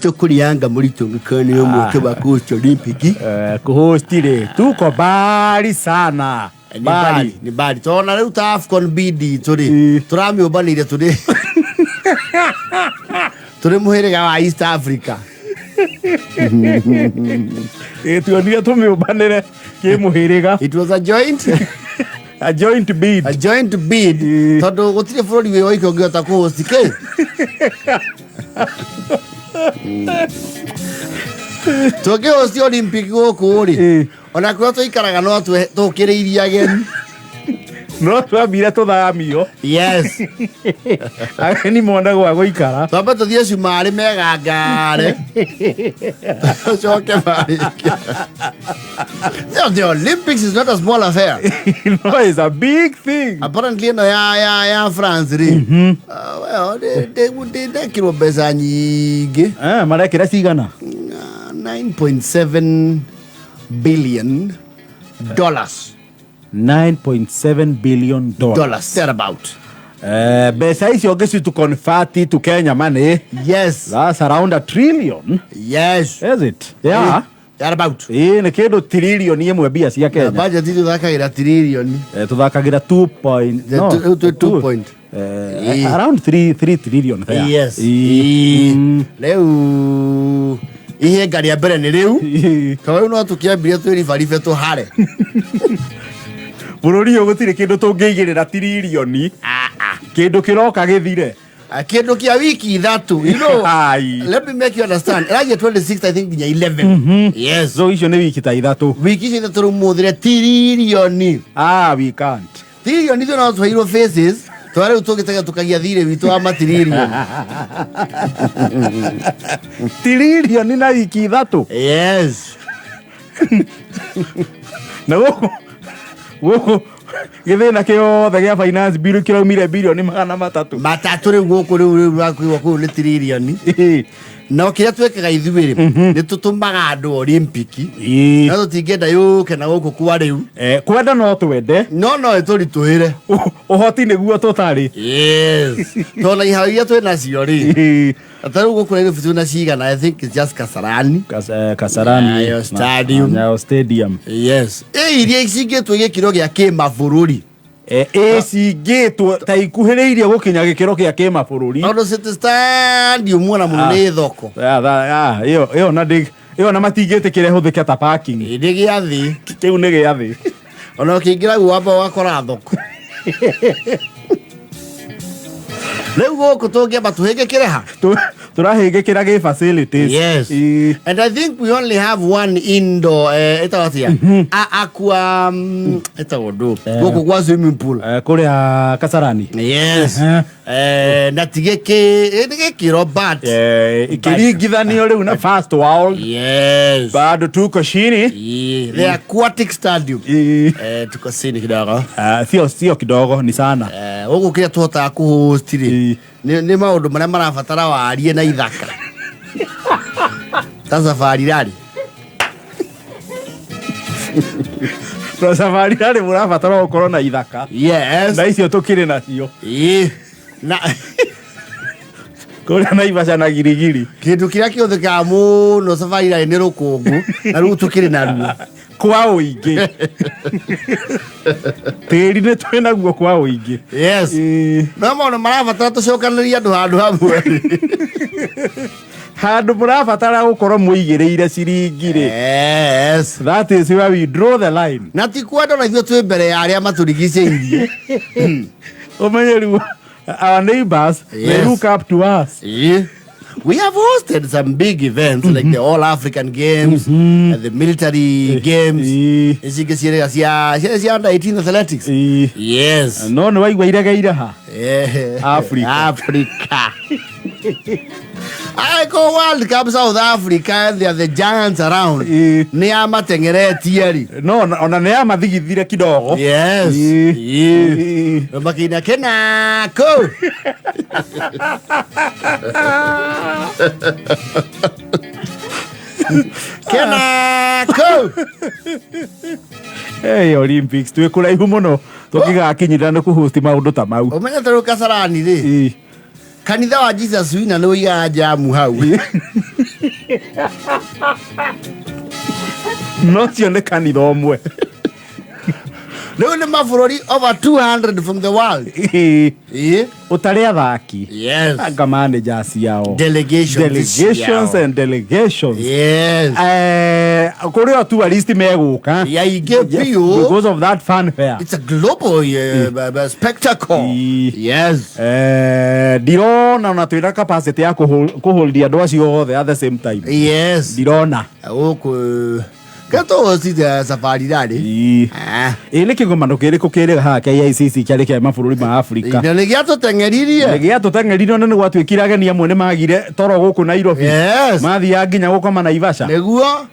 Tukulianga murito ngikani yo mwoke ba host Olympic. Kuhost ile tuko bali sana. Ni bali. Tona leo ta AFCON bidi turi. Turami obanire turi. Turi muherega wa East Africa. Tuonire tumi obanire ke muherega. It was a joint a joint bid. A joint bid. Todo gutire flori we oiko ngota ko host ke. Toke host Olympic Guku ri. Ona kwa to ikaraga no to kireiria ageni. No twambire tuthamio. Yes. Ageni monda gwa goikara. Twamba tuthie cumari megangare. Choke mari. The Olympics is not a small affair. No, it's a big thing. Apparently no ya France ri. Well, they kilo pesa nyingi. Marekera cigana? 9.7 billion dollars. 9.7 billion dollars. Thereabout. Besa icio ngeci to convert it to Kenya money. Yes. That's around $1 trillion. Yes. Is it? Yeah. Thereabout. Ne kido trillion imwe bia cia Kenya. Budget itu thakagira trillion. Tuthakagira 2 point. No. 2 point. Around 3 trillion there. Yes. Leu ihe ngari ya mbere ni riu. Kawa no tukiambia twiribaribe tuhare. Bururi ugutire kindu tungigirira trillion. Kindu kiroka githire. Kindu kia wiki ithatu. You know. Let me make you understand. Raja 26 I think 11. Yes. So icio ni wiki ta ithatu. Wiki icio ithatu rumuthire trillion. We can't. Trillion icio no twairo faces. Tware utogitega tukagia thire witu wa matrillion. Trillion na wiki ithatu. Yes. Na Guku githina kiothe gia finance bill kiraumire bilioni 300 riu Guku riu rakuiwa ku ni trillion. No kiria twekaga ithuiri ni tutumaga andu Olympic. Na tutingenda yuke na Guku kwa riu. Kwenda no twende. No turituire. Uhoti niguo tutari. Yes. Tona iharia twena cio ri. Ataru Guku ni fitu na cigana. I think it's just Kasarani. Kasarani stadium. Nyayo stadium. Yes. Iria icingetwo gikiro gia kimabũrũri. Cingĩtwo ta ikuhĩrĩirie gũkinya gĩkĩro gĩa kĩmabũrũri. Tondũ City Stadium muona mũno nĩ thoko. Ĩyo na matingĩtĩkĩra ĩhũthĩke ta parking. Nĩ gĩathĩ. Kĩu nĩ gĩathĩ. Ona ũkĩingĩra wamba wakora thoko. Rĩu Guku tũngĩamba tũhĩngĩkĩre ha? Tũrahĩngĩkĩra gĩ facilities. Yes. And I think we only have one indoor aqua Guku kwa swimming pool. Kũrĩa Kasarani. Yes. Na tigĩkĩro but ikĩringithanio rĩu na First World. Yes. Bado tuko chini. The aquatic stadium. Tuko chini kidogo. Sio kidogo ni sana. Guku kĩrĩa tũhotaga kũhost rĩ nĩ maũndũ marĩa marabatara warie na ithaka. Safari rari. Safari rari murabatara gũkorwo na ithaka. Yes. Na icio tukiri nacio. Na kũrĩa Naivasha na Girigiri. Kĩndũ kĩrĩa kĩhũthĩkaga mũno safari rari nĩ rũkũngũ na rĩu tukiri naruo. Kwa ũingĩ. Tĩri nĩ twĩnaguo kwa ũingĩ. Yes. No maũndũ marabatara tũcokanĩrie andũ handũ hamwe. Handũ mũrabatara gũkorwo mũigĩrĩire ciringi rĩ. Yes. That is where we draw the line. Na ti kwenda na ithuĩ twĩ mbere ya arĩa matũrigicĩirie. Ũmenye rĩu our neighbors, they look up to us. We have hosted some big events like the All African Games, and the military games. Under 18 athletics. Yes. No, no, waigua iregeire ha? Africa. I go World Cup South Africa, they are the giants around. Ni amatengeretie ri. No, ona ni amathigithire kidogo. Yes. Makina kenako. Kenako. Hey, Olympics tu kuraihu muno tukigakinyira no kuhost maundu ta mau. Umenya turu Kasarani ri. kanitha wa Jesus wina nä wä igaga jamu hau no cio nä kanitha å mwe rä u nä mabå rå ri over 200 from the world å tarä athaki anga managers yao delegations and delegations kå rä o tourist megå ka yaingä biå because of that fun fair. It's a global spectacle. Ndirona ona twina capacity ya kå hold andå acio othe at the same time. Ndirona Kato sita safari dade. Nä kä ngomano kä rä kå kä rä haha KICC kä arä kä mabå rå ri ma Afrika nä gä atå teng'eririe ona nä gwatuä kire ageni amwe nä magire toro gå kå Nairobi mathia nginya gå koma Naivasha nĩguo.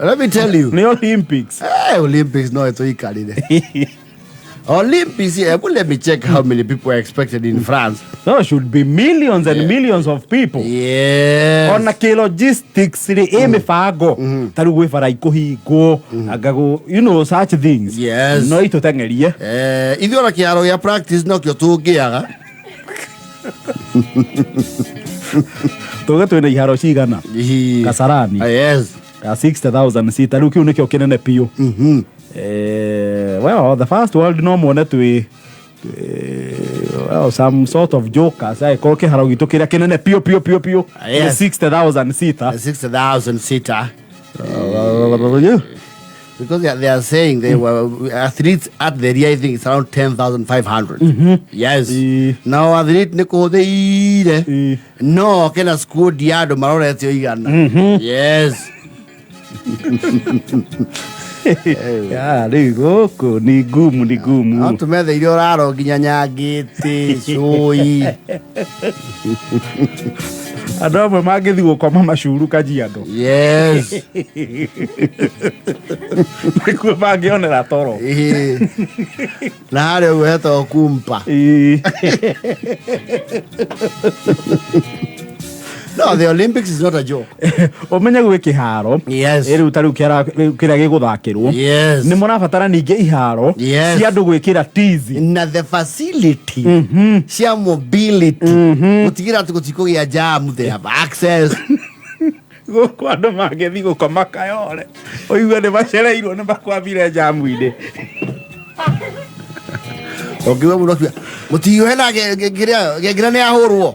Let me tell you. Nĩ Olympics. Olympics no ito ikarire. Olympics, let me check how many people are expected in France. No, should be millions and millions of people. On a logistics, mibango taru gwe bara ikuhingo agago, you know, such things. No ito tengerie. Ithi ona kiaro ya practice no kyo tungiaga. Tuge twina iharo cigana Kasarani. 60,000 sita riu kiu nikio kinene piu. Well, the first world no mwone twi some sort of jokers ai koke haro gitu kira kinene pio 60,000 sita 60,000 sita because they are saying they were athletes at the I think it's around 10,500. Now athlete niko theire no kena school diado marorete igana. Rä gå nä ngumu no tå methe iria å raro nginya nyangä tä cåi andå amwe mangä thi gå koma macuru kajiando nĩkuo mangä onera toro na harä å hetwo kumpa. No, the Olympics is not a joke. Omenya gwä kä haro rä u tarä u kä rä a gä gå thakä rwo nä må rabatara ningä iharo cia andå gwä kä ra tizi na the facility cia mobility gå tigä ra atä gå tikå gä a jamu they have access gå kå andå mangä thi gå koma kayore å igua nä macereirwo nä makwambire jamu-inä å ngä we må no må tiå hena ngä nä ahå rwo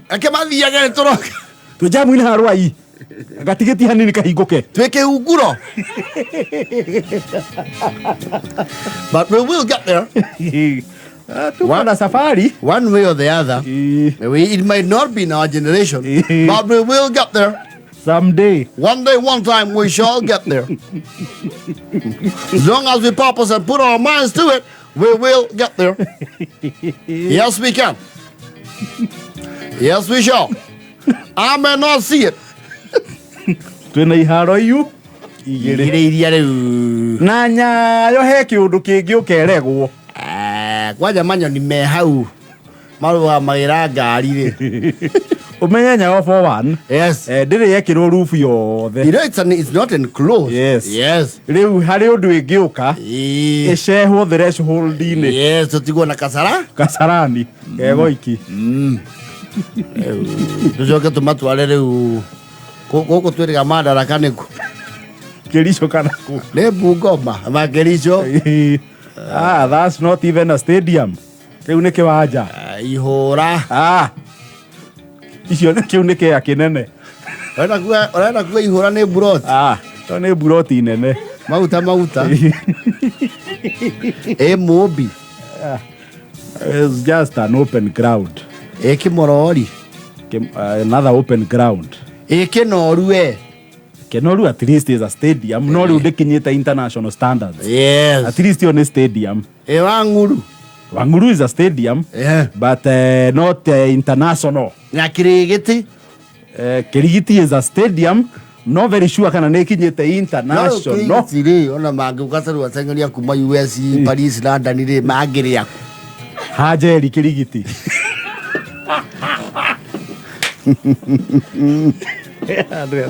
ake mathiage nä tå roka twä jamu-inä harwai gatigä ti hanini kahingå ke twä kä hunguro but we will get there. One safari one way or the other. It might not be in our generation but we will get there someday. One day, one time we shall get there. As long as we purpose and put our minds to it, we will get there. Yes we can. Yes we shall. I may not see it. Twina iharo iu igire iria riu na nyayo he kiundu kingi ukeregwo kwaja manyoni me hau maruga magira ngari ri umenya nyayo for one ndiri yekirwo roof yothe. You know it's not enclosed. Riu hari undu ingiuka icehwo threshold-ini tutigwo na kasarani kego iki tucoke tumatware riu gå twä rä ga Madaraka nä ku Kericho kana ku nä Bungoma ma Kericho. That's not even a stadium. Kä u nä kä wanja ihå ra icio kä u nä kä a kä nene orenda kuga ihå ra nä mburoti to nä mburoti nene mauta ä må mbi. It's just an open ground. Ä kä morori another open ground. Ä kä noru Kenoru at least is a stadium. No ru ndikinyite international standards. At least yo ni stadium. Wanguru is a stadium. But not international. Na Kirigiti? Kirigiti is a stadium. No very sure kana nekinyite international. No Kirigiti ona mangukataru atengeria kuma US, Paris, London ri magiria. Hajeri Kirigiti.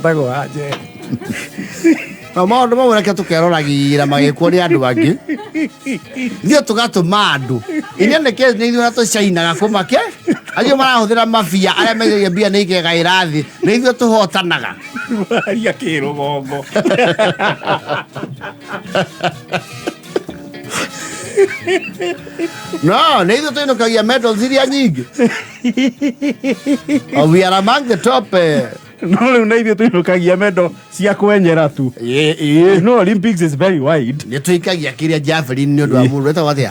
Tago haje. Maundu mamwe reke tukeroragira magikwo ni andu angi ndio tugatuma andu iria nä nä ithuä ra tå cainaga kå make acio marahuthira mafia aria megagia mbia nä ikega irathi nä ithuä tå hotanaga aria kä rå gongo no nä ithuä tå inå kagia medals iria nyingä we are among the top no rä u na ithuä tå inå kagia mendo cia kwenyera tu no Olympics is very wide nä tå ikagia kä rä a javelin nä å ndå wa må ndå etagwo atä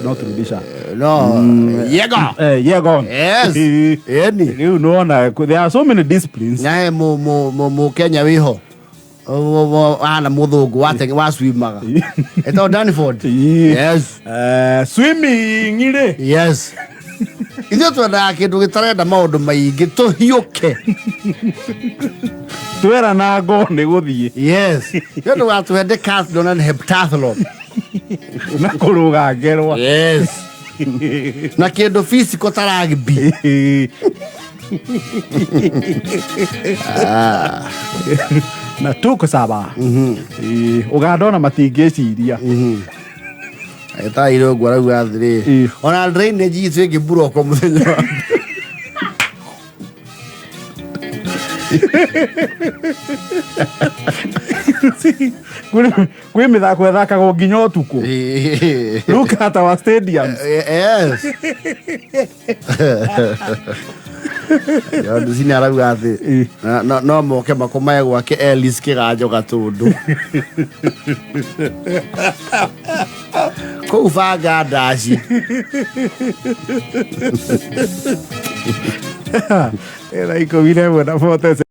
not rudisha no yegon yes eni rä u nona there are so many disciplines nae må Kenya wä ho ana må thå ngå waswimaga etagwo Danford yes swimming rä yes ithuä twendaga kä ndå gä tarenda maå ndå maingä tå hiå ke twera na ngo nä gå thiä yes ä ndå gatå he decathlon and heptathlon na kå rå ga ngerwa yes na kä ndå physical ta rugby na tå kå caba å gandona matingä ciria etairå guo arauga athä ona drainage itå ä ngä buroko må thenya kwä mä thako ethakagwo nginya å tukå look at our stadiums yes ndå cine arauga athä no moke makomae gwake Ellis kä ganjo gatå ndå kå u banga ndaci era 11 na 4